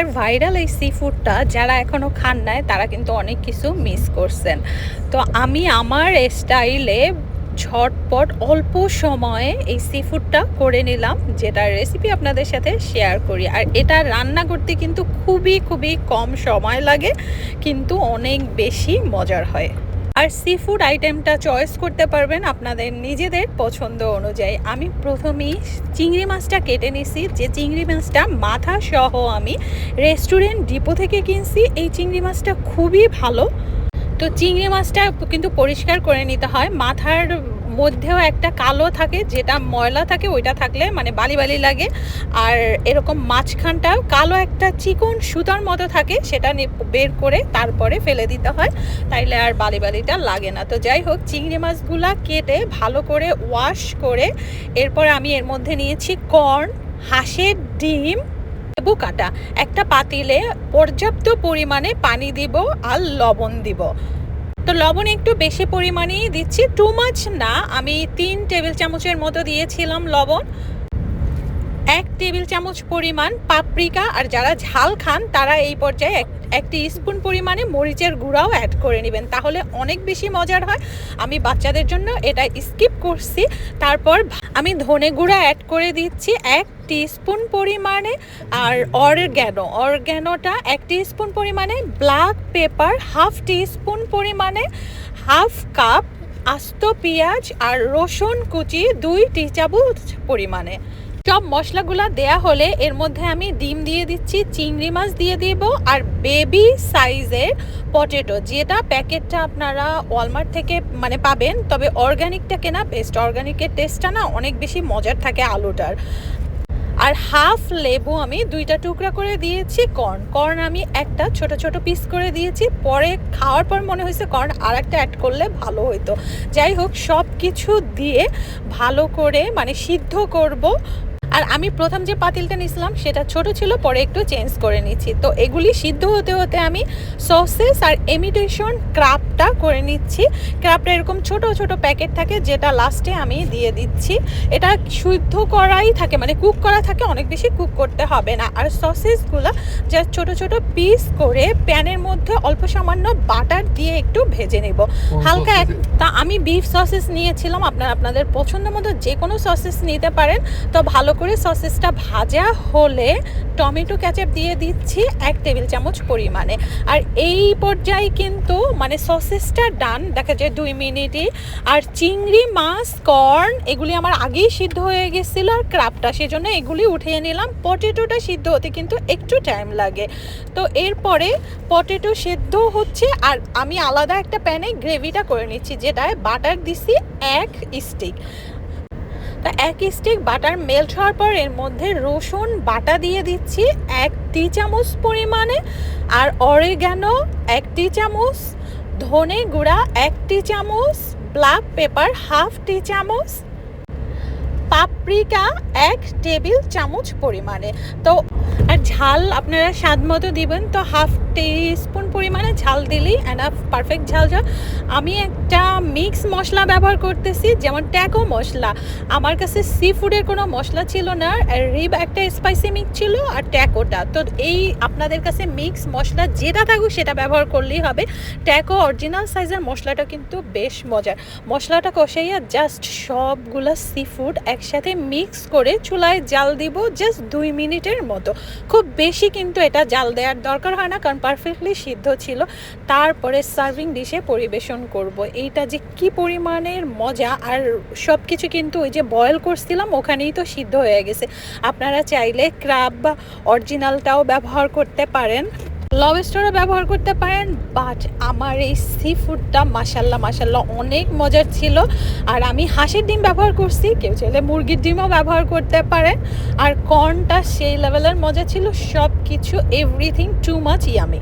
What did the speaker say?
বাংলার ভাইরাল এই সি ফুডটা যারা এখনও খান নাই তারা কিন্তু অনেক কিছু মিস করছেন। তো আমি আমার স্টাইলে ঝটপট অল্প সময়ে এই সি ফুডটা করে নিলাম, যেটার রেসিপি আপনাদের সাথে শেয়ার করি। আর এটা রান্না করতে কিন্তু খুবই খুবই কম সময় লাগে, কিন্তু অনেক বেশি মজার হয়। আর সি ফুড আইটেমটা চয়েস করতে পারবেন আপনাদের নিজেদের পছন্দ অনুযায়ী। আমি প্রথমেই চিংড়ি মাছটা কেটে নিছি, যে চিংড়ি মাছটা মাথা সহ আমি রেস্টুরেন্ট ডিপো থেকে কিনছি। এই চিংড়ি মাছটা খুবই ভালো। তো চিংড়ি মাছটা কিন্তু পরিষ্কার করে নিতে হয়। মাথার মধ্যেও একটা কালো থাকে, যেটা ময়লা থাকে, ওইটা থাকলে মানে বালি বালি লাগে। আর এরকম মাঝখানটাও কালো একটা চিকন সুতার মতো থাকে, সেটা বের করে তারপরে ফেলে দিতে হয়, তাইলে আর বালি বালিটা লাগে না। তো যাই হোক, চিংড়ি মাছগুলা কেটে ভালো করে ওয়াশ করে এরপর আমি এর মধ্যে নিয়েছি কর্ন, হাঁসের ডিম, লেবু কাটা। একটা পাতিলে পর্যাপ্ত পরিমাণে পানি দিব আর লবণ দিব। তো লবণ একটু বেশি পরিমাণেই দিচ্ছি, টু মাছ না। আমি 3 টেবিল চামচের মতো দিয়েছিলাম লবণ। 1 টেবিল চামচ পরিমাণ পাপরিকা, আর যারা ঝাল খান তারা এই পর্যায়ে 1 টিস্পুন পরিমাণে মরিচের গুঁড়াও অ্যাড করে নেবেন, তাহলে অনেক বেশি মজার হয়। আমি বাচ্চাদের জন্য এটা স্কিপ করছি। তারপর আমি ধনে গুঁড়া অ্যাড করে দিচ্ছি 1 টিস্পুন পরিমাণে, আর অরগ্যানোটা 1 টিস্পুন পরিমাণে, ব্ল্যাক পেপার 1/2 টিস্পুন পরিমাণে, 1/2 কাপ আস্ত পেঁয়াজ আর রসুন কুচি 2 টি চামচ পরিমাণে। সব মশলাগুলো দেয়া হলে এর মধ্যে আমি ডিম দিয়ে দিচ্ছি, চিংড়ি মাছ দিয়ে দিব, আর বেবি সাইজের পটেটো, যেটা প্যাকেটটা আপনারা ওয়ালমার্ট থেকে মানে পাবেন, তবে অর্গানিকটা কেনা বেস্ট। অর্গানিকের টেস্টটা না অনেক বেশি মজার থাকে আলুটার। আর 1/2 লেবু আমি 2টা টুকরা করে দিয়েছি। কর্ন আমি একটা ছোট ছোট পিস করে দিয়েছি, পরে খাওয়ার পর মনে হয়েছে কর্ন আর একটা অ্যাড করলে ভালো হতো। যাই হোক, সব কিছু দিয়ে ভালো করে মানে সিদ্ধ করব। আর আমি প্রথম যে পাতিলটা নিয়েছিলাম সেটা ছোট ছিল, পরে একটু চেঞ্জ করে নিচ্ছি। তো এগুলি সিদ্ধ হতে হতে আমি সসেস আর ইমিটেশন ক্রাবটা করে নিচ্ছি। ক্রাবটা এরকম ছোট ছোট প্যাকেট থাকে, যেটা লাস্টে আমি দিয়ে দিচ্ছি। এটা সিদ্ধ করাই থাকে, মানে কুক করা থাকে, অনেক বেশি কুক করতে হবে না। আর সসেসগুলো যা ছোট ছোট পিস করে প্যানের মধ্যে অল্প সামান্য বাটার দিয়ে একটু ভেজে নেব হালকা। তা আমি বিফ সসেস নিয়েছিলাম, আপনাদের পছন্দ মতো যে কোনো সসেস নিতে পারেন। তো ভালো করে সসেসটা ভাজা হলে টমেটো কেচাপ দিয়ে দিচ্ছি 1 টেবিল চামচ পরিমাণে। আর এই পর্যায়ে কিন্তু মানে সসেসটা ডান, দেখা যায় 2 মিনিটই। আর চিংড়ি মাছ, কর্ন এগুলি আমার আগেই সিদ্ধ হয়ে গেছিল, আর ক্রাবটা সেজন্য এগুলি উঠিয়ে নিলাম। পটেটোটা সিদ্ধ হতে কিন্তু একটু টাইম লাগে। তো এরপরে পটেটো সিদ্ধ হচ্ছে, আর আমি আলাদা একটা প্যানে গ্রেভিটা করে নিচ্ছি, যেটায় বাটার দিছি 1 স্টিক। তা 1 স্টিক বাটার মেল্ট হওয়ার পর এর মধ্যে রসুন বাটা দিয়ে দিচ্ছি 1 টি চামচ পরিমাণে, আর অরিগ্যানো 1 টি চামচ, ধনে গুঁড়া 1 টি চামচ, ব্ল্যাক পেপার 1/2 টি চামচ, পাপরিকা 1 টেবিল চামচ পরিমাণে। তো আর ঝাল আপনারা স্বাদ মতো দিবেন, তো 1/2 টিস্পুন পরিমাণে ঝাল দিলেই এনাফ, পারফেক্ট ঝাল। আমি একটা মিক্স মশলা ব্যবহার করতেছি, যেমন ট্যাকো মশলা। আমার কাছে সি ফুডের কোনো মশলা ছিল না, রিব একটা স্পাইসি মিক্স ছিল, আর ট্যাকোটা। তো এই আপনাদের কাছে মিক্স মশলা যেটা থাকুক সেটা ব্যবহার করলেই হবে। ট্যাকো অরিজিনাল সাইজের মশলাটা কিন্তু বেশ মজার। মশলাটা কষাইয়া জাস্ট সবগুলা সি ফুড একসাথে মিক্স করে চুলায় জাল দিব জাস্ট 2 মিনিটের মতো। খুব বেশি কিন্তু এটা জাল দেওয়ার দরকার হয় না, কারণ পারফেক্টলি সিদ্ধ ছিল। তারপরে সার্ভিং ডিশে পরিবেশন করব। এইটা যে কি পরিমাণের মজা! আর সব কিছু কিন্তু ওই যে বয়েল করছিলাম ওখানেই তো সিদ্ধ হয়ে গেছে। আপনারা চাইলে ক্রাব বা অরিজিনালটাও ব্যবহার করতে পারেন, লবস্টারও ব্যবহার করতে পারেন, বাট আমার এই সি ফুডটা মাশাল্লাহ অনেক মজার ছিল। আর আমি হাঁসের ডিম ব্যবহার করছি, কেউ চাইলে মুরগির ডিমও ব্যবহার করতে পারেন। আর কর্নটা সেই লেভেলের মজা ছিল, সব কিছু এভরিথিং টু মাচ ইয়ামি।